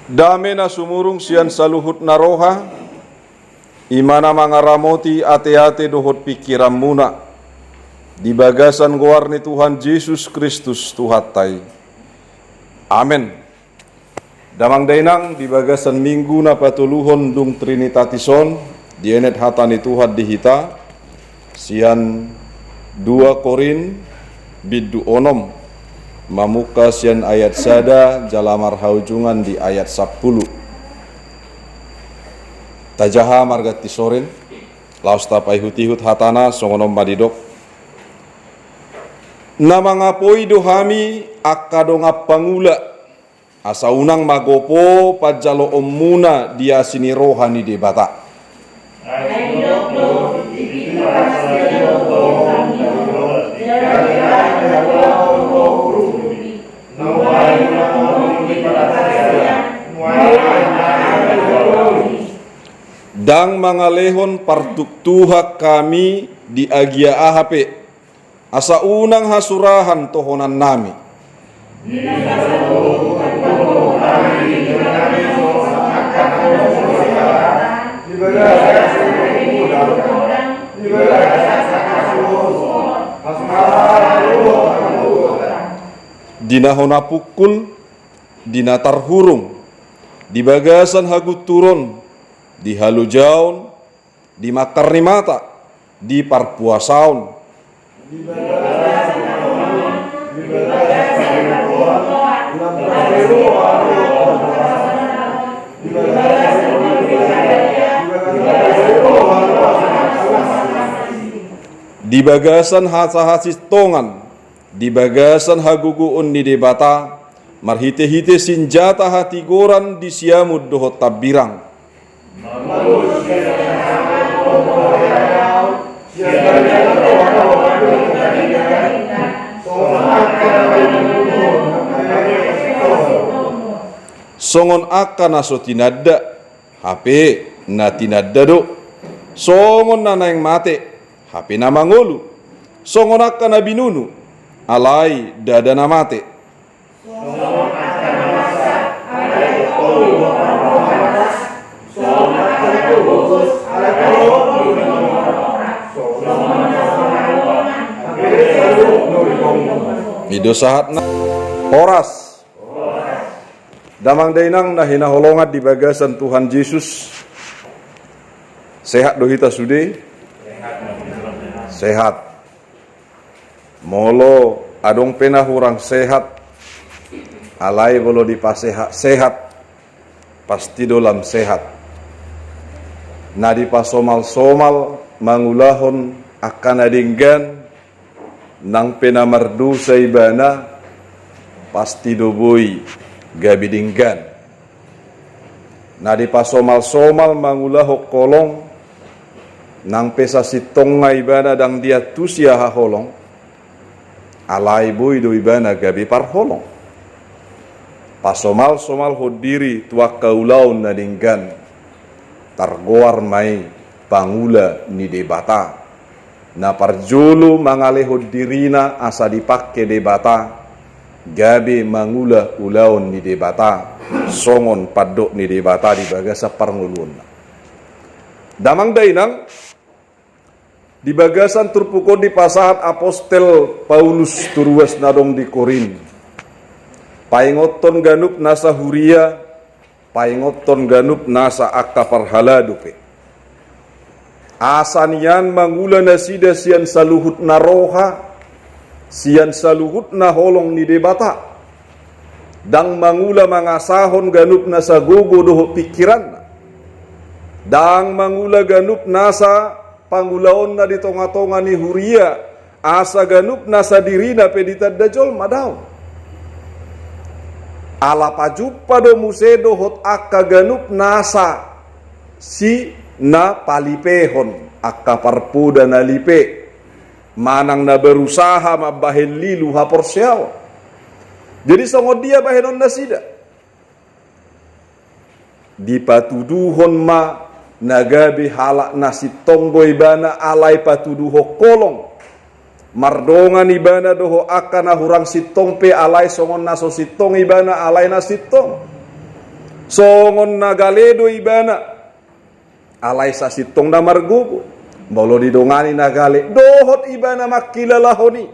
Dame na sumurung sian saluhut na roha, imana mangaramoti ate-ate dohot pikiran muna, di bagasan goar ni Tuhan Yesus Kristus Tuhatai. Amin. Damang dainang di bagasan minggu na patuluhon dung Trinitatisom, di enet hata ni Tuhan dihita, sian 2 Korin bidu onom, mamuka sian ayat sada jalamar haujungan di ayat 10. Tajaha margat tisorin, laos tapai hutihut hatana songonom madidok. Namangapoi dohami akadongap pangula, asa unang magopo pajalo omuna dia sini rohani debata. Dang mangalehon partuktuhak kami di agia ahape, asa unang hasurahan tohonan nami. Dina hona pukul, dina tarhurung, di bagasan hagut turun, di halujaun, di makarni mata, di parpuasaun, di bagasan hasa-hasis tongan, di bagasan haguguun ni debata, marhite-hite sinjata hati goran di siamud dohot tabirang. Songon akan aso tinadda, HP na tinadda do. Songon na naing mate, HP na mangolu. Songon akan na binunu, alay dada na mate. Ido sahat na oras. Damang dainang na hinaholongat di bagasan Tuhan Yesus. Sehat dohita sude? Sehat. Molo adong pena hurang sehat. Alai bolo di pasehat sehat. Pasti dolam sehat. Na di pasomal-somal mangulahon akan adinggan nang pena mardu saibana pasti doboi gabidinggan. Na di pasomal-somal mangulahok kolong nang pesa sitong ngaibana dang dia tusia haholong alai boy do ibana gabi parholong. Pasomal-somal hodiri tuak kaulaun na dinggan targoar mai pangula ni debata na parjulu mangalehod dirina asa dipakke debata gabi mangula ulaon ni debata songon padok ni debata di bagasa parngulun. Damang dainang di bagasan turpukon di pasahat apostel Paulus turuas nadong di Korin paingoton ganup nasa huria paingoton ganup nasa akka parhaladupe asanian mangula na sida sian saluhut na roha, sian saluhut na holong ni debata, dang mangula mangasahon ganup na sa gogo doho pikiran, dang mangula ganup nasa pangulaon na di tonga-tonga ni huria, asa ganup nasa dirina peditad dajol madaw. Ala pajupa do musedo hot akka ganup nasa si na palipehon akka parpuda na lipe manang na berusaha mabahel lilu haporsyaw. Jadi songod dia bahenon nasida dipatuduhon ma nagabi halak nasi tonggoy bana alay patuduho kolong mardongan ibana doho akan hurang sitong pe alay songon naso sitong ibana alay na sitong songon nagaledo ibana alai sasitong na margugo bolo didongani nagale dohot ibana makilalahoni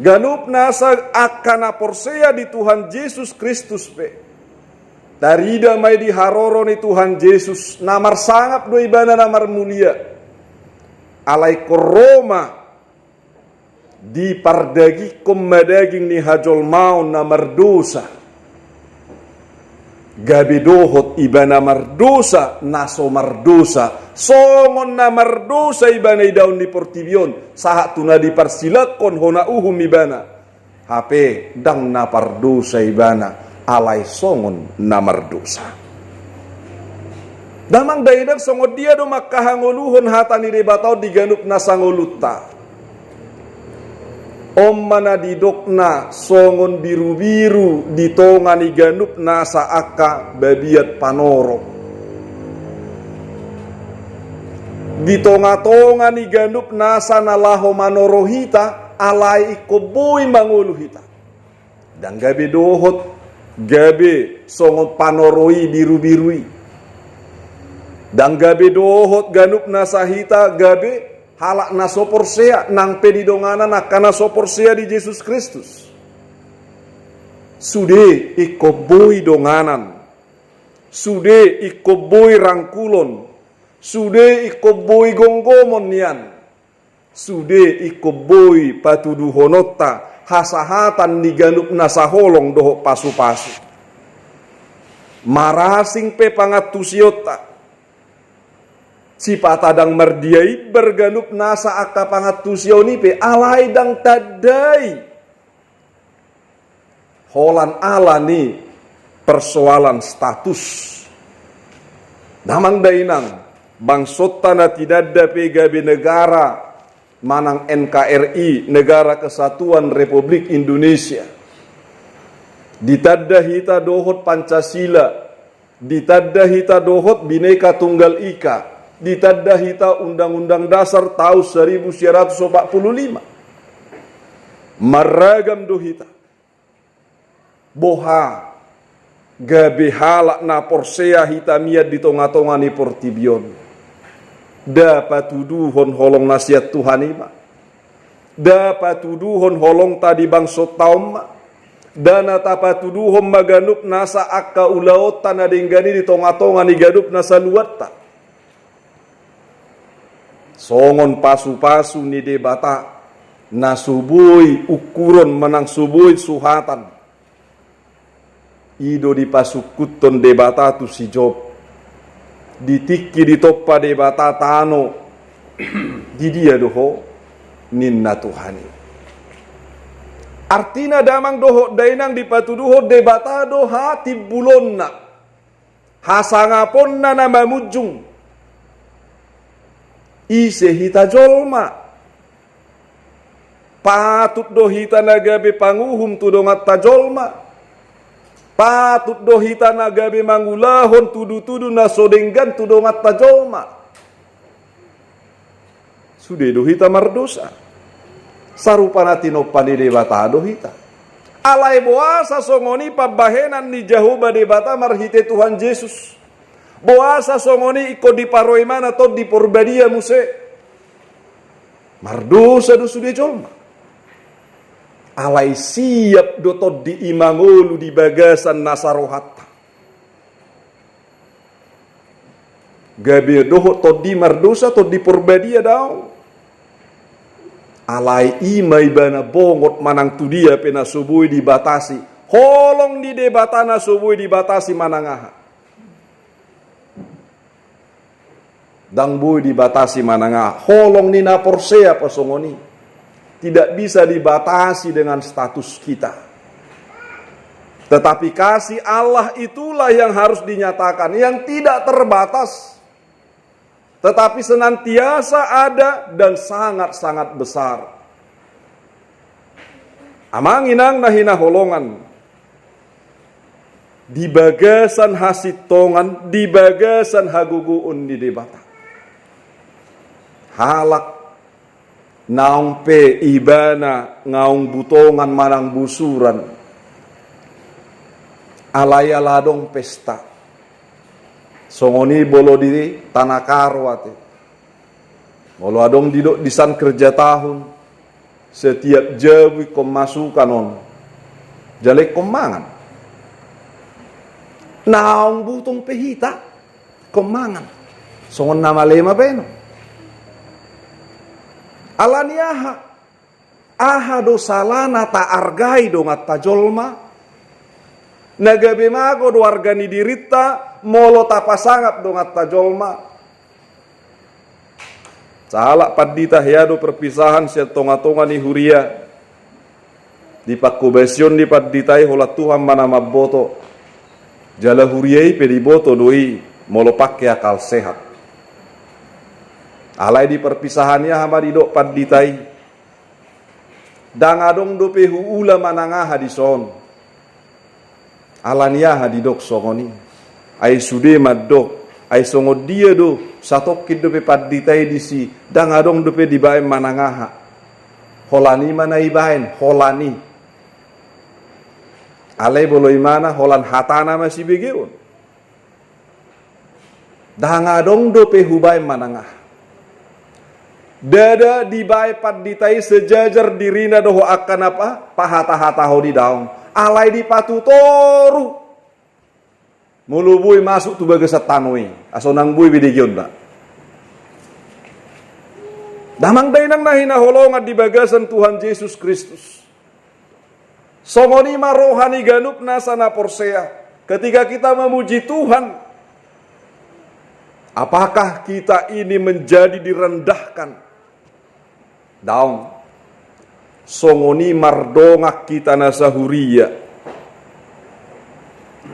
ganup nasa akana porsea di Tuhan Yesus Kristus pe darida may di haroro ni Tuhan Yesus namar sangap do ibana namar mulia alai koroma di pardagi komadaging ni hajol maun namar dosa gabi dohot ibana mardosa naso mardosa songon na mardosa ibana daun di portibion sahat tuna di parsilakon hona uhum ibana hape dang na pardosa ibana alai songon na mardosa damang daidak songon dia do makahangoluhon hatani debatau diganup na sangoluta Om mana didokna songon biru-biru ditongani ganup nasa aka babiat panoro. Ditonga-tongani ganup nasa nalaho manorohita alai ikoboi manguluhita. Dan gabe dohot gabe songon panoroi biru-birui. Dan gabe dohot ganup nasa hita gabe halak na soporsea nang pedidongana nakana soporsea di Yesus Kristus. Sude ikoboi donganan. Sude ikoboi rangkulon. Sude ikoboi gonggomon nian. Sude ikoboi patuduhonota hasahatan diganup nasaholong doho pasu-pasu. Marasing pe pangatusiota. Si patadang merdiai berganup nasa akta pangatusioni pe alai dang tadai. Holan alani persoalan status. Namang dainang bangsota na tidada PGB negara manang NKRI Negara Kesatuan Republik Indonesia. Ditadda hita dohot Pancasila. Ditadda hita dohot Bhinneka Tunggal Ika. Ditadda hita Undang-Undang Dasar tahun 1945. Maragam do hita. Boha gabe halak na porsea hita miat di tonga-tonga ni portibion. Dapat tuduhon holong nasihat Tuhan ima. Dapat tuduhon holong tadi bangsot taum ma. Dana tapat tuduhon maganup nasa akka ulaot tanadenggani di tonga-tonga ni gadup nasa luatta. Songon pasu-pasu ni debata nasubui ukuron menang subui suhatan. Ido di pasukutton debata tu si Job. Ditikki di toppa debata tano. Di dia doho ninna Tuhani. Artina damang doho dainang dipatuduho debata do hati bulonna. Hasangaponna na mamujung. Ise hita jolma patut do hita nagabe panguhum tudongat tajolma patut do hita nagabe mangulahon tudu-tudu nasodenggan tudongat tajolma sude do hita mardosa sarupana tinopan di debata do hita alai boasa songoni pabahenan ni jahuba debata marhite Tuhan Yesus. Boasa songoni iko di paroiman atau di porbadia muse. Mardosa do sude jolma. Alai siap doto di imangolu di bagasan nasarohatta. Gabe doho to di mardosa to di porbadia daw. Alai ima ibana bongot manang tu dia pena subui dibatasi. Holong di debatana subui dibatasi manangaha. Dang boy dibatasi mananga holong nina porsea pasongoni tidak bisa dibatasi dengan status kita. Tetapi kasih Allah itulah yang harus dinyatakan, yang tidak terbatas, tetapi senantiasa ada dan sangat-sangat besar. Amang inang nahina holongan di bagasan hasitongan, di bagasan haguguun di debata. Halak naung pe ibana ngaung butongan manang busuran alaya ladong pesta. Songoni bolo di tanah karwate. Bolo adong didok disan kerja tahun. Setiap jawi kom masukan on. Jalek kom mangan. Naong butong pehita kom mangan. Songon nama lema beno. Alaniaha. Aha do salana ta argai do ngatta jolma. Nagabe mago do argani dirita molo tapasangap do ngatta jolma. Salak padita hiado perpisahan sia tonga-tonga ni huria. Di pakubesion di paditai hola Tuhan mana maboto. Jala huriai pedi boto doi molo pakai akal sehat. Alai di perpisahannya hama di dok paditai. Dangadong dope huula manangaha di son. Alania hadidok songoni ai sude madok ai songo dia do satokid dope paditai disi dangadong dope dibae manangaha holani mana ibaen holani alai bolo imana holan hatana masih begeun dangadong dope hubae manangah dada dibae paditai sejajar dirina doho akan apa pahata-hata ho di daun alai di patu toru mulubui masuk tu bagas tanoi asonang bui bidigion da damang dainang nahina holongan di bagasan Tuhan Yesus Kristus songoni marohani ganup nasana porsea ketika kita memuji Tuhan apakah kita ini menjadi direndahkan daun songoni mardongak kita nasahuria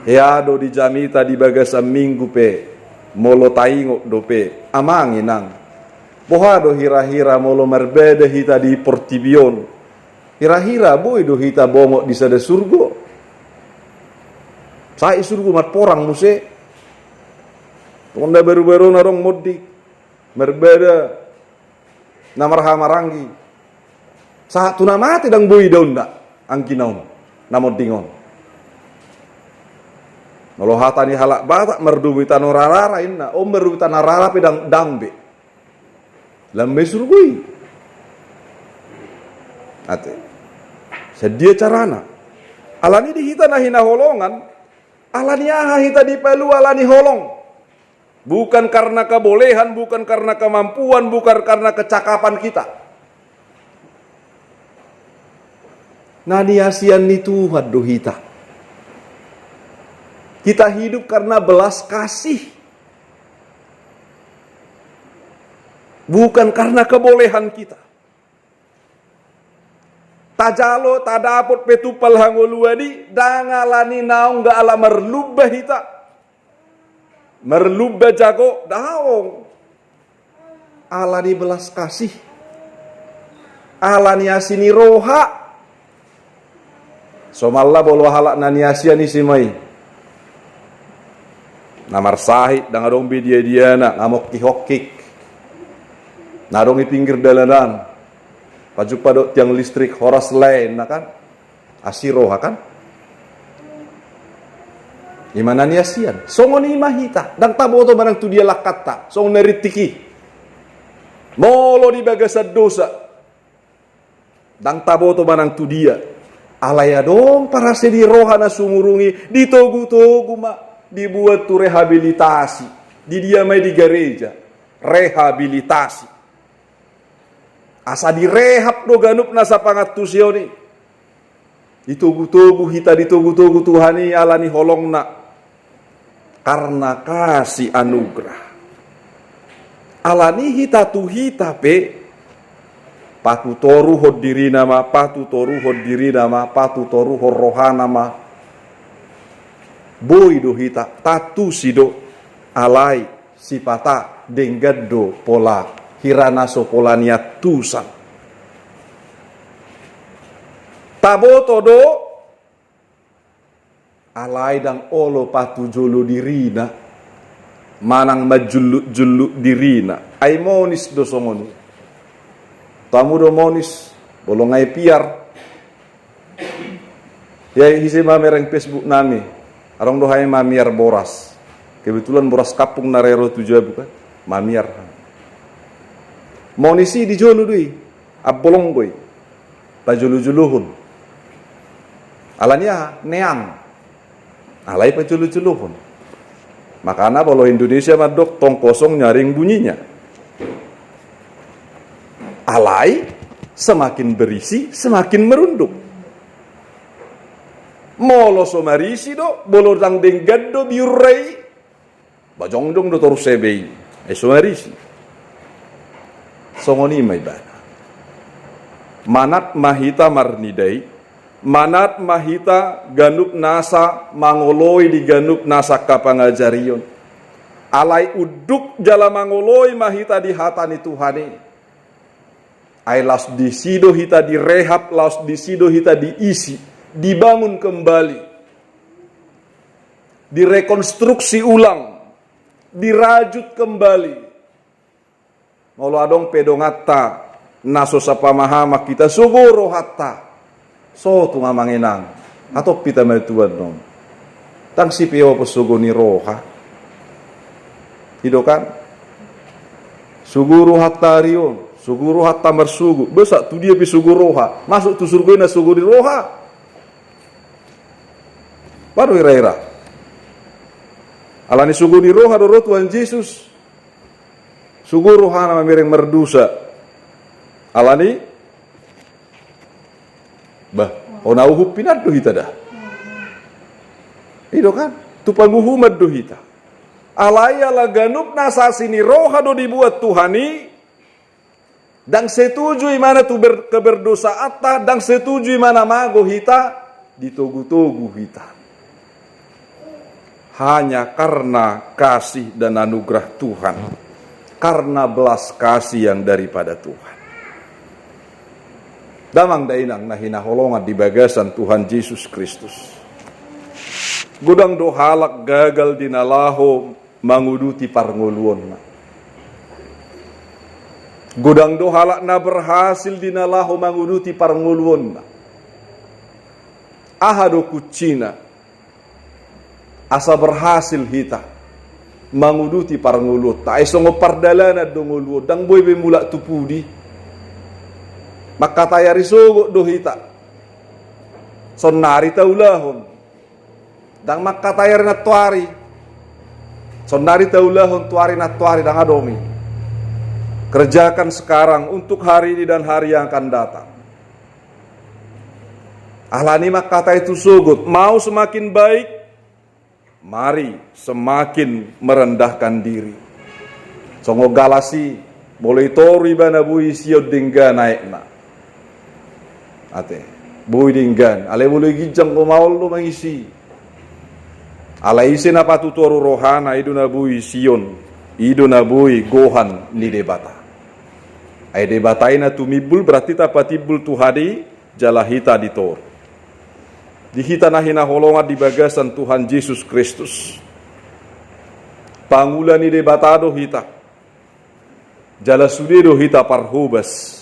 heado di jamita di bagasan minggu pe molo taingo dope amanginang pohado hira-hira molo merbeda hita di portibion hira-hira boy do hita bongo di sada surgo sai surgo mat porang muse tonda baru-baru narong modik merbeda namarha marangi saat tuna mati dang bui daun dak angkinaun namod dingon nolo hatani halak batak merdu witan rarara inna merdu witan rarara pedang dangbe lambe surgui ate sedia carana alani di hita nahina holongan alani aha hita di pelu alani holong bukan karena kebolehan bukan karena kemampuan bukan karena kecakapan kita. Nani asian ni Tuhan dohita. Kita hidup karena belas kasih. Bukan karena kebolehan kita. Tajalo tadapot petupal hangoluadi dangalani naung ga ala merlubah hita. Merlubah jago daong. Alani belas kasih. Alani asini roha. Somalla bolo halak naniasia ni simai. Namar sahid dangadong bidia na ngamok kihokik. Narong di pinggir dalanan. Paju padok tiang listrik horas lain kan. Asiroha kan. Gimana niasian? Songoni mahita dan taboto barang tu dia lakata. Song neritiki. Molo di bagasad dosa. Dan taboto barang tu dia. Alaya dong para sedi rohana sumurungi ditogu-togu mak dibuat tu rehabilitasi didiamai di gereja rehabilitasi asa direhab do ganup nasa pangatusioni ditogu-togu hita ditogu-togu Tuhani alani holongna karena kasih anugerah alani hita tu hita pe patu toru hod diri nama, patu toru hod diri nama, patu toru hod rohana nama. Boy do hita, tatu sido alai sipata denggado pola hirana sopolania tusan. Taboto do alai dang olo patu jolo dirina, manang majuluk-juluk dirina. Aimonis do songoni. Tamu do monis bolongai piar ya hisi mereng Facebook nami Arong dohai mamiar boras. Kebetulan boras kapung narero tujuh bukan? Mamiar. Monisi di jolu dui. Abolong boy. Pajulu-juluhun. Alanya neang. Alai pajulu-juluhun. Makanya kalau Indonesia madok tong kosong nyaring bunyinya. Alai semakin berisi semakin merunduk. Molo somarisi do bolo dang denggado biurrei bajongdong do toru sebei somarisi songoni mai bana manat mahita marnidai manat mahita ganup nasa mangoloi di ganup nasa kapangajarion alai uduk jala mangoloi mahita di hatani Tuhani ai las disido hita direhab las disido hita diisi dibangun kembali, direkonstruksi ulang, dirajut kembali. Molo adong pedongata naso sapamahama kita suguro hatta. So tunga manginang atau pita metuan nom. Tang si pio pesugoni roha. Hidokan suguro hatta rio, suguro hatta mersugu. Besak tu dia pisuguro roha, masuk tu surga na suguri roha. Baru ira-ira. Alani sugu di roha do Tuhan Yesus. Sugu rohana mamireng merdusa. Alani ona uhup pinaddo hita dah. Itu kan tu panguhumad do hita. Alaya la ganup nasasini roha do dibuat Tuhani. Dang setuju mana tu keberdosa atta, dang setuju mana mago hita ditogu-togu hita. Hanya karena kasih dan anugerah Tuhan, karena belas kasih yang daripada Tuhan. Damang dainang nahina holongan di bagasan Tuhan Yesus Kristus. Gudang dohalak gagal dinalaho manguduti parnguluon. Gudang dohalak na berhasil dinalaho manguduti parnguluon. Ahado kucina. Asa berhasil hita manguduti parngulut ta esongo pardalana dongulu dang boy be mula tupudi maka tayari sogo do hita sonari taulahon dang maka tayari na tuari sonari taulahon tuari na tuari dang adomi kerjakan sekarang untuk hari ini dan hari yang akan datang. Ahlani maka kata itu sogot mau semakin baik. Mari semakin merendahkan diri. Songo galasi boleh tori bana bui sio dingga naikna. Ate bui dinggan ale boleh gijang ko maul lo mangisi. Ala isi na patutoru rohana iduna bui sion iduna bui gohan ni debata. Ai debataina tumibul berarti tapatibul tuhadi jalahita ditor. Dihita nahina holongan di bagasan Tuhan Yesus Kristus. Pangulani debatado hita. Jala sudedo hita parhubas.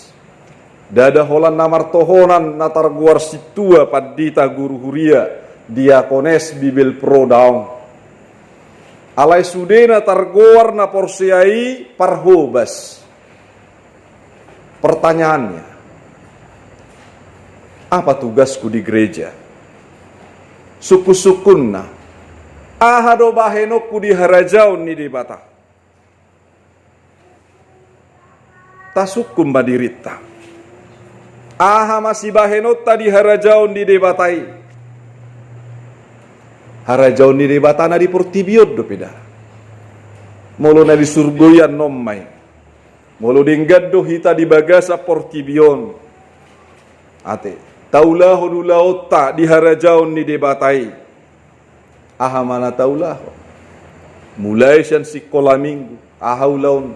Dada holan namar tohonan natar guar situa padita guru huria diakones bibil pro daung. Alai sudena targuar na porsiai parhubas. Pertanyaannya, apa tugasku di gereja? Suku-sukunna ahado bahenokku di harajaun ni debata tasukum badirita aha masih bahenota di harajaun di debatai harajaun di debatana di portibiod do peda molo na di surgoyan nommai molo dinggaddo hita di bagasa portibion ate taulah dulaota di harajaun ni debatai. Aha mana taulah. Mulai sian sikola minggu. Aha ulaun.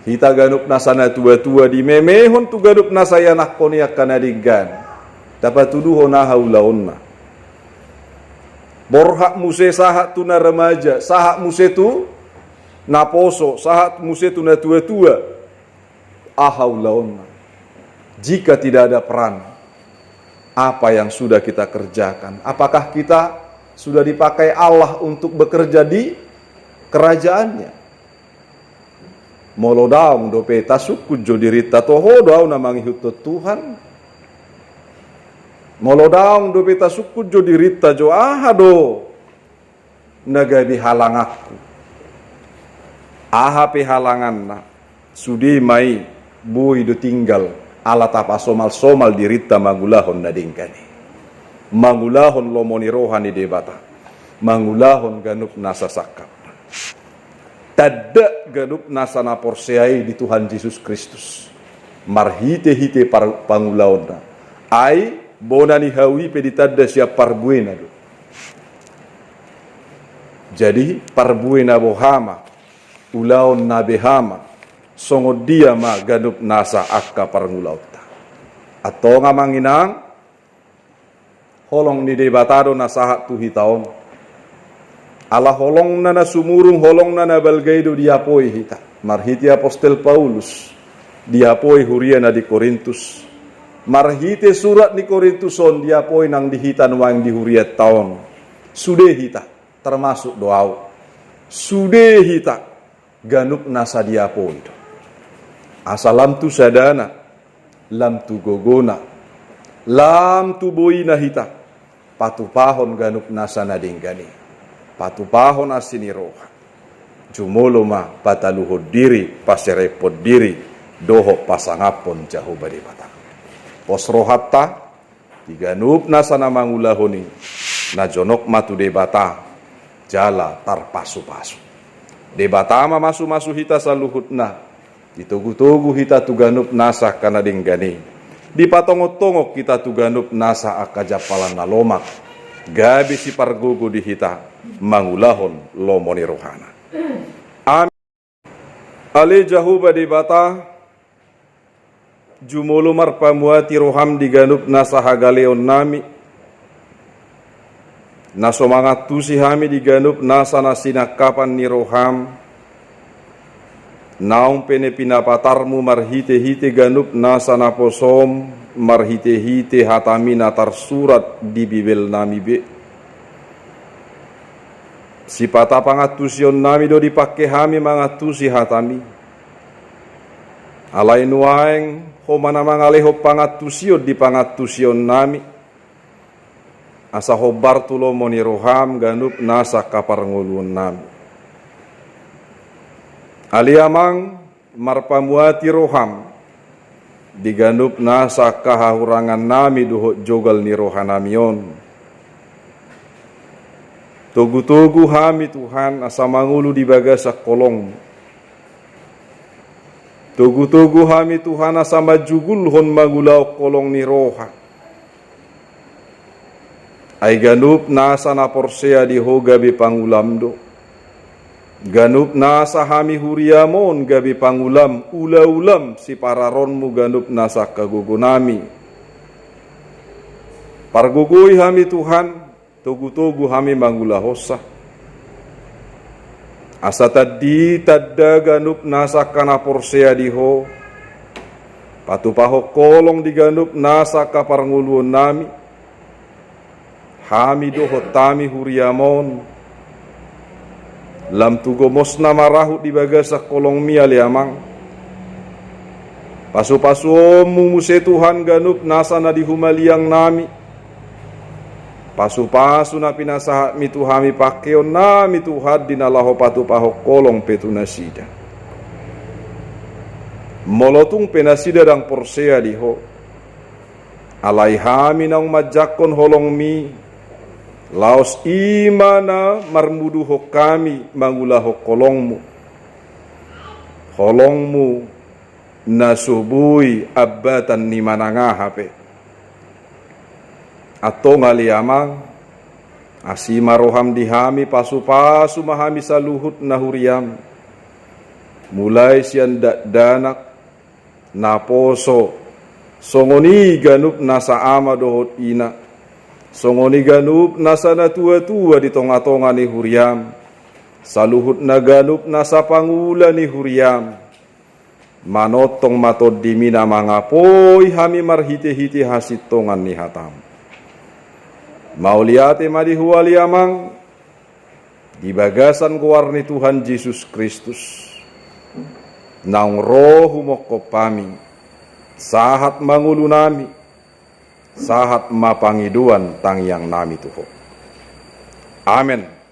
Hita ganup nasana tua-tua di memehon tu ganup nasaya nak konia kanadigan. Dapat tuduhon aha ulaun. Borhak muse sahat tu na remaja. Sahat muse tu na poso. Sahat muse tu na tua-tua. Aha ulaun. Jika tidak ada peran apa yang sudah kita kerjakan. Apakah kita sudah dipakai Allah untuk bekerja di kerajaannya? Molo daung do peta suku jo dirita toho daung namangi huto Tuhan. Molo daung do peta suku jo dirita jo ahado nagabi halang aku. Aha pe halangan na sudi mai bui do tinggal ala tapa somal dirita mangulahon na dingkani. Mangulahon lomoni rohani debata. Mangulahon ganup nasa sakap. Tada ganup nasa na porseai di Tuhan Yesus Kristus. Marhite-hite pangulahon na. Ai bona ni hawi pe ditada siap parbuena do. Jadi parbuena bohama ulaon na behama songo dia ma ganup nasa akka parngulauta. Atau nga manginang holong ni debatado na sahat tu hitaon. Ala holong na sumurung holong na balgaido diapoi hita. Marhiti Apostel Paulus diapoi huriana di Korintus. Marhite surat ni Korintuson diapoi nang dihitan wang di huriat taon. Sude hita termasuk doau. Sude hita ganup nasa diapoi do. Asalam tu sadana, lam tu gogona, lam tu boina hita, patupahon ganup nasa nadinggani, patupahon asini roha, jumolo ma pataluhod diri, paserepot diri, doho pasangapon jaho badi batang. Pos rohatta, tiganup nasa namangulahoni, na jonok matu debata, jala tarpasu-pasu. Debata ma masu-masu hita saluhut na, ditugu-tugu hita tuganup nasa kanadinggani. Di patongok-tongok kita tuganup nasa akajapalan na lomak. Gabi si pargugu di hita mangulahon lomoni rohana. Amin. Ali jahuba di bata jumulumar pamuati roham diganup nasa hagaleon nami. Nasomangat tusi hami diganup nasa nasinakapan ni roham. Naung pene pinapatarmu marhite-hite ganup nasa naposom marhite-hite hatami natar surat di bibel nami be. Si pata pangatusion nami do dipake hami mangatusi hatami. Alai nuaeng homana mangaleho pangatusio di pangatusion nami. Asa hobar tulo moni roham ganup nasa kaparngulun nami. Aliamang marpamuati roham diganup nasa kahahurangan nami duhot jogal ni rohanamion. Tugu-tugu hami Tuhan asa mangulu di bagasa kolong. Tugu-tugu hami Tuhan asa majugul hon magulau kolong ni roha. Ay ganup nasa naporsea di ho gabi pangulamdo. Ganup nasa hami huriamon gabi pangulam ula-ulam si pararonmu ganup nasa kagugunami. Pargugui hami Tuhan, tugu-tugu hami mangulahosa. Asa tadi tadda ganup nasa kana porsea diho. Patupaho kolong diganup nasa kaparnguluon nami. Hami doho tami huriamon. Lam tugomos na marahu di bagasa kolong mia liamang. Pasu-pasu mumuse Tuhan ganup nasa na dihumaliang nami. Pasu-pasu na pinasahat mi Tuhami pakeon nami Tuhan dinalaho patu-paho kolong petunasida. Molotung penasida dang porsea diho. Alai hami nang majakon holong mi. Laos imana marmuduho kami mangulaho kolongmu. Kolongmu nasubui abatan ni manangahape. Ato ngaliamang asima roham dihami pasu-pasu mahami saluhut nahuriam. Mulai sian danak naposo songoni ganup nasa ama dohot ina. Songoni ganup nasa na tua-tua di tonga-tonga ni huriam. Saluhut na ganup nasa pangula ni huriam. Manotong matod di mina mangapoy hami marhite-hite hasit tongan ni hatam. Mauliate madihuali amang di bagasan guarni Tuhan Yesus Kristus. Naung rohu moko pami, sahat mangulu nami, sahat mapangiduan tang yang nami Tuhan. Amin.